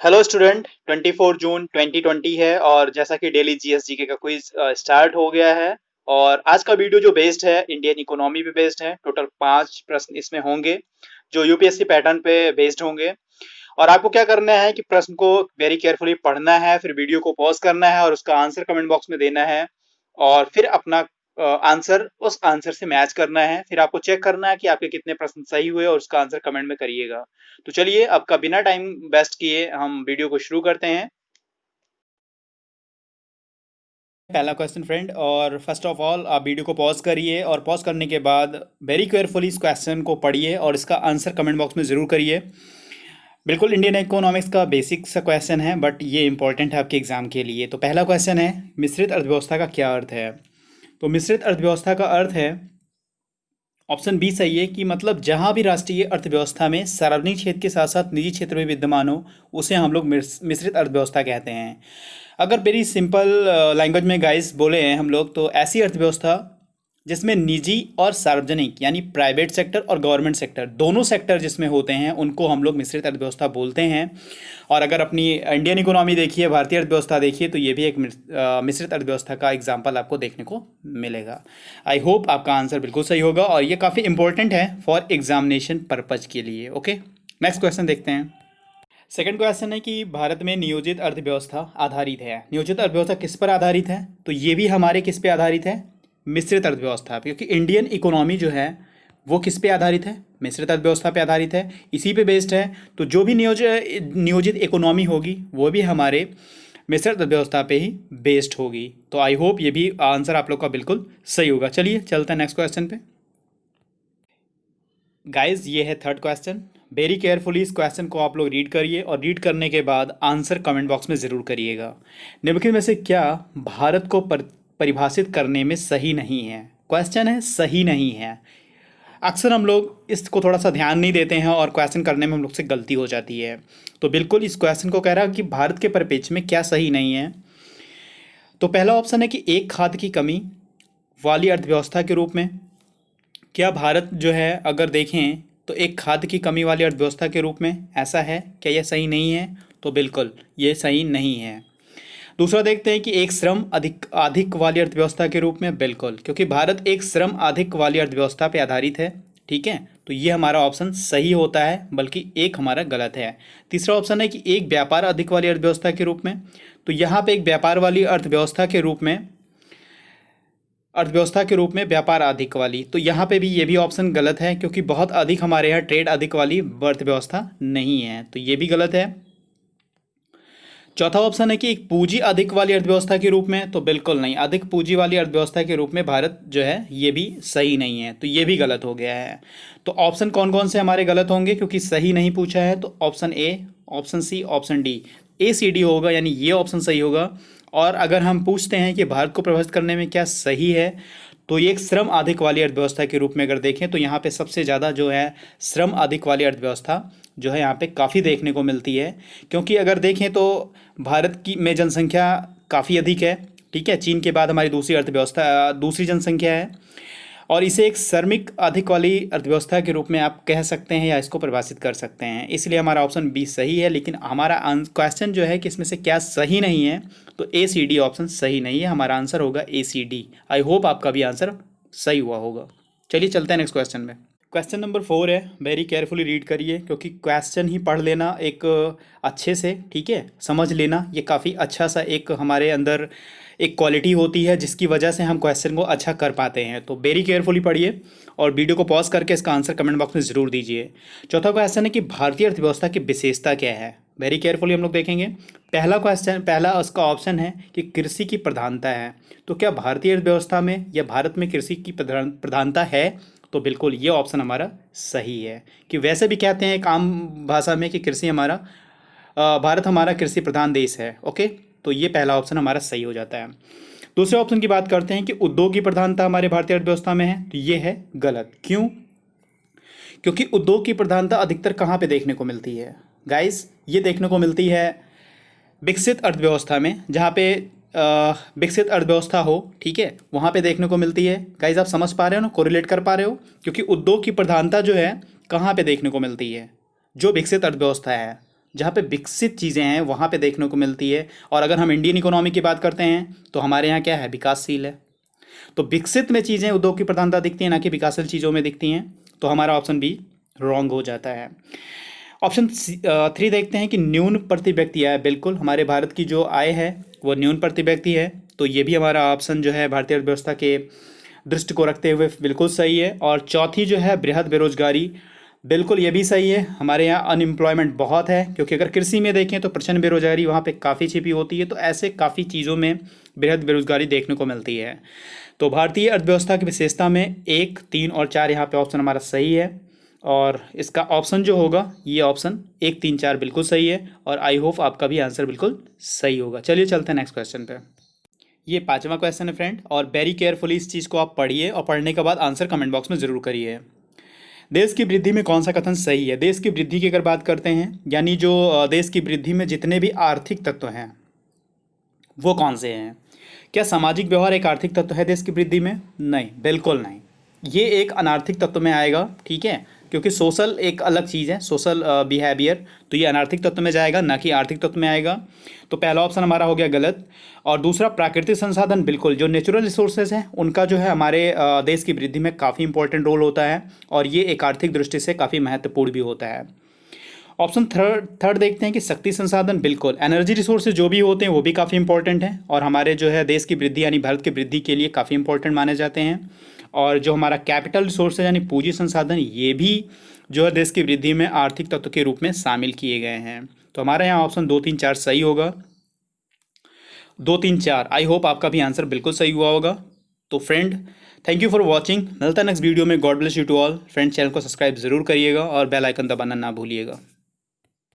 Hello student, 24 जून 2020 है और जैसा कि डेली जीएसजीके का क्विज स्टार्ट हो गया है। और आज का वीडियो जो बेस्ड है इंडियन इकोनॉमी पे बेस्ड है। टोटल 5 प्रश्न इसमें होंगे जो यूपीएससी पैटर्न पे बेस्ड होंगे। और आपको क्या करना है कि प्रश्न को वेरी केयरफुली पढ़ना है, फिर वीडियो को पॉज करना है और उसका आंसर कमेंट बॉक्स में देना है। और फिर अपना आंसर उस आंसर से मैच करना है। फिर आपको चेक करना है कि आपके कितने प्रश्न सही हुए और उसका आंसर कमेंट में करिएगा। तो चलिए, आपका बिना टाइम वेस्ट किए हम वीडियो को शुरू करते हैं। पहला क्वेश्चन फ्रेंड, और फर्स्ट ऑफ ऑल आप वीडियो को पॉज करिए और पॉज करने के बाद वेरी केयरफुली इस क्वेश्चन को पढ़िए और इसका आंसर कमेंट बॉक्स में ज़रूर करिए। बिल्कुल इंडियन इकोनॉमिक्स का बेसिक सा क्वेश्चन है, बट ये इंपॉर्टेंट है आपके एग्जाम के लिए। तो पहला क्वेश्चन है, मिश्रित अर्थव्यवस्था का क्या अर्थ है? तो मिश्रित अर्थव्यवस्था का अर्थ है, ऑप्शन बी सही है, कि मतलब जहां भी राष्ट्रीय अर्थव्यवस्था में सार्वजनिक क्षेत्र के साथ साथ निजी क्षेत्र में विद्यमान हो उसे हम लोग मिश्रित अर्थव्यवस्था कहते हैं। अगर वेरी सिंपल लैंग्वेज में गाइस बोले हैं हम लोग, तो ऐसी अर्थव्यवस्था जिसमें निजी और सार्वजनिक यानी प्राइवेट सेक्टर और गवर्नमेंट सेक्टर दोनों सेक्टर जिसमें होते हैं उनको हम लोग मिश्रित अर्थव्यवस्था बोलते हैं। और अगर अपनी इंडियन इकोनॉमी देखिए, भारतीय अर्थव्यवस्था देखिए, तो ये भी एक मिश्रित अर्थव्यवस्था का एग्जाम्पल आपको देखने को मिलेगा। आई होप आपका आंसर बिल्कुल सही होगा और ये काफ़ी इंपॉर्टेंट है फॉर एग्जामिनेशन पर्पज के लिए। ओके, नेक्स्ट क्वेश्चन देखते हैं। सेकंड क्वेश्चन है कि भारत में नियोजित अर्थव्यवस्था आधारित है। नियोजित अर्थव्यवस्था किस पर आधारित है? तो ये भी हमारे किस पे आधारित है? मिश्रित अर्थव्यवस्था पे, क्योंकि इंडियन इकोनॉमी जो है वो किस पे आधारित है? मिश्रित अर्थव्यवस्था पे आधारित है, इसी पे बेस्ड है। तो जो भी नियोजित इकोनॉमी होगी वो भी हमारे मिश्रित अर्थव्यवस्था पे ही बेस्ड होगी। तो आई होप ये भी आंसर आप लोग का बिल्कुल सही होगा। चलिए चलते हैं नेक्स्ट क्वेश्चन पे। गाइज ये है थर्ड क्वेश्चन। वेरी केयरफुली इस क्वेश्चन को आप लोग रीड करिए और रीड करने के बाद आंसर कमेंट बॉक्स में ज़रूर करिएगा। निम्नलिखित में से क्या भारत को परिभाषित करने में सही नहीं है? क्वेश्चन है सही नहीं है। अक्सर हम लोग इसको थोड़ा सा ध्यान नहीं देते हैं और क्वेश्चन करने में हम लोग से गलती हो जाती है। तो बिल्कुल इस क्वेश्चन को कह रहा है कि भारत के परिप्रेक्ष्य में क्या सही नहीं है। तो पहला ऑप्शन है कि एक खाद्य की कमी वाली अर्थव्यवस्था के रूप में। क्या भारत जो है अगर देखें तो एक खाद्य की कमी वाली अर्थव्यवस्था के रूप में ऐसा है? क्या यह सही नहीं है? तो बिल्कुल ये सही नहीं है। दूसरा देखते हैं कि एक श्रम अधिक अधिक वाली अर्थव्यवस्था के रूप में। बिल्कुल, क्योंकि भारत एक श्रम अधिक वाली अर्थव्यवस्था पे आधारित है। ठीक है, तो ये हमारा ऑप्शन सही होता है, बल्कि एक हमारा गलत है। तीसरा ऑप्शन है कि एक व्यापार अधिक वाली अर्थव्यवस्था के रूप में। तो यहाँ पे एक व्यापार वाली अर्थव्यवस्था के रूप में व्यापार अधिक वाली, तो यहाँ पे भी ये भी ऑप्शन गलत है, क्योंकि बहुत अधिक हमारे यहाँ ट्रेड अधिक वाली अर्थव्यवस्था नहीं है, तो ये भी गलत है। चौथा ऑप्शन है कि एक पूंजी अधिक वाली अर्थव्यवस्था के रूप में। तो बिल्कुल नहीं, अधिक पूंजी वाली अर्थव्यवस्था के रूप में भारत जो है ये भी सही नहीं है, तो ये भी गलत हो गया है। तो ऑप्शन कौन कौन से हमारे गलत होंगे, क्योंकि सही नहीं पूछा है? तो option A, option C, option D, A C D होगा, यानी ये ऑप्शन सही होगा। और अगर हम पूछते हैं कि भारत को प्रभावित करने में क्या सही है, तो ये एक श्रम अधिक वाली अर्थव्यवस्था के रूप में अगर देखें तो यहाँ पे सबसे ज़्यादा जो है श्रम अधिक वाली अर्थव्यवस्था जो है यहाँ पे काफ़ी देखने को मिलती है। क्योंकि अगर देखें तो भारत की में जनसंख्या काफ़ी अधिक है। ठीक है, चीन के बाद हमारी दूसरी अर्थव्यवस्था दूसरी जनसंख्या है, और इसे एक श्रमिक अधिक वाली अर्थव्यवस्था के रूप में आप कह सकते हैं या इसको परिभाषित कर सकते हैं। इसलिए हमारा ऑप्शन बी सही है। लेकिन हमारा क्वेश्चन जो है कि इसमें से क्या सही नहीं है, तो ए सी डी ऑप्शन सही नहीं है। हमारा आंसर होगा ए सी डी। आई होप आपका भी आंसर सही हुआ होगा। चलिए चलते हैं नेक्स्ट क्वेश्चन में। क्वेश्चन नंबर 4 है, वेरी केयरफुली रीड करिए, क्योंकि क्वेश्चन ही पढ़ लेना एक अच्छे से, ठीक है, समझ लेना, ये काफ़ी अच्छा सा एक हमारे अंदर एक क्वालिटी होती है जिसकी वजह से हम क्वेश्चन को अच्छा कर पाते हैं। तो वेरी केयरफुली पढ़िए और वीडियो को पॉज करके इसका आंसर कमेंट बॉक्स में ज़रूर दीजिए। चौथा क्वेश्चन है कि भारतीय अर्थव्यवस्था की विशेषता क्या है? वेरी केयरफुली हम लोग देखेंगे। पहला उसका ऑप्शन है कि कृषि की प्रधानता है। तो क्या भारतीय अर्थव्यवस्था में या भारत में कृषि की प्रधानता है? तो बिल्कुल ये ऑप्शन हमारा सही है, कि वैसे भी कहते हैं एक आम भाषा में कि भारत हमारा कृषि प्रधान देश है। ओके, तो ये पहला ऑप्शन हमारा सही हो जाता है। दूसरे ऑप्शन की बात करते हैं कि उद्योग की प्रधानता हमारे भारतीय अर्थव्यवस्था में है, तो ये है गलत। क्यों? क्योंकि उद्योग की प्रधानता अधिकतर कहाँ पे देखने को मिलती है गाइस? ये देखने को मिलती है विकसित अर्थव्यवस्था में, जहाँ पे विकसित अर्थव्यवस्था हो, ठीक है, वहाँ पे देखने को मिलती है। गाइस आप समझ पा रहे हो ना, कोरिलेट कर पा रहे हो? क्योंकि उद्योग की प्रधानता जो है कहाँ पे देखने को मिलती है? जो विकसित अर्थव्यवस्था है। जहाँ पे विकसित चीज़ें हैं वहाँ पे देखने को मिलती है। और अगर हम इंडियन इकोनॉमी की बात करते हैं तो हमारे यहाँ क्या है, विकासशील है। तो विकसित में चीज़ें उद्योग की प्रधानता दिखती है, ना कि विकासशील चीज़ों में दिखती हैं। तो हमारा ऑप्शन बी रॉन्ग हो जाता है। ऑप्शन 3 देखते हैं कि न्यून प्रति व्यक्ति आय। बिल्कुल, हमारे भारत की जो आय है वो न्यून प्रति व्यक्ति है। तो ये भी हमारा ऑप्शन जो है भारतीय अर्थव्यवस्था के दृष्टि को रखते हुए बिल्कुल सही है। और चौथी जो है बृहद बेरोजगारी, बिल्कुल ये भी सही है। हमारे यहाँ अनएम्प्लॉयमेंट बहुत है, क्योंकि अगर कृषि में देखें तो प्रचंड बेरोजगारी वहाँ पे काफ़ी छिपी होती है। तो ऐसे काफ़ी चीज़ों में बृहद बेरोजगारी देखने को मिलती है। तो भारतीय अर्थव्यवस्था की विशेषता में 1, 3 और 4 यहाँ पे ऑप्शन हमारा सही है। और इसका ऑप्शन जो होगा ये ऑप्शन 1, 3, 4 बिल्कुल सही है। और आई होप आपका भी आंसर बिल्कुल सही होगा। चलिए चलते हैं नेक्स्ट क्वेश्चन पे। ये 5वां क्वेश्चन है फ्रेंड, और वेरी केयरफुली इस चीज़ को आप पढ़िए और पढ़ने के बाद आंसर कमेंट बॉक्स में ज़रूर करिए। देश की वृद्धि में कौन सा कथन सही है? देश की वृद्धि की अगर बात करते हैं, यानी जो देश की वृद्धि में जितने भी आर्थिक तत्व हैं वो कौन से हैं? क्या सामाजिक व्यवहार एक आर्थिक तत्व है देश की वृद्धि में? नहीं, बिल्कुल नहीं। ये एक अनार्थिक तत्व में आएगा, ठीक है, क्योंकि सोशल एक अलग चीज़ है, सोशल बिहेवियर। तो ये अनार्थिक तत्व में जाएगा, ना कि आर्थिक तत्व में आएगा। तो पहला ऑप्शन हमारा हो गया गलत। और दूसरा प्राकृतिक संसाधन, बिल्कुल जो नेचुरल रिसोर्सेज हैं उनका जो है हमारे देश की वृद्धि में काफ़ी इंपॉर्टेंट रोल होता है, और ये एक आर्थिक दृष्टि से काफ़ी महत्वपूर्ण भी होता है। ऑप्शन थर्ड देखते हैं कि शक्ति संसाधन, बिल्कुल एनर्जी रिसोर्सेज जो भी होते हैं वो भी काफ़ी इंपॉर्टेंट हैं, और हमारे जो है देश की वृद्धि यानी भारत की वृद्धि के लिए काफ़ी इंपॉर्टेंट माने जाते हैं। और जो हमारा कैपिटल रिसोर्सेज यानी पूंजी संसाधन, ये भी जो है देश की वृद्धि में आर्थिक तत्व के रूप में शामिल किए गए हैं। तो हमारे यहाँ ऑप्शन 2, 3, 4 सही होगा। 2, 3, 4, आई होप आपका भी आंसर बिल्कुल सही हुआ होगा। तो friend, thank you for watching. मिलता है नेक्स्ट वीडियो में। God bless you to all friend. Channel को सब्सक्राइब जरूर करिएगा और बेल आइकन दबाना ना भूलिएगा।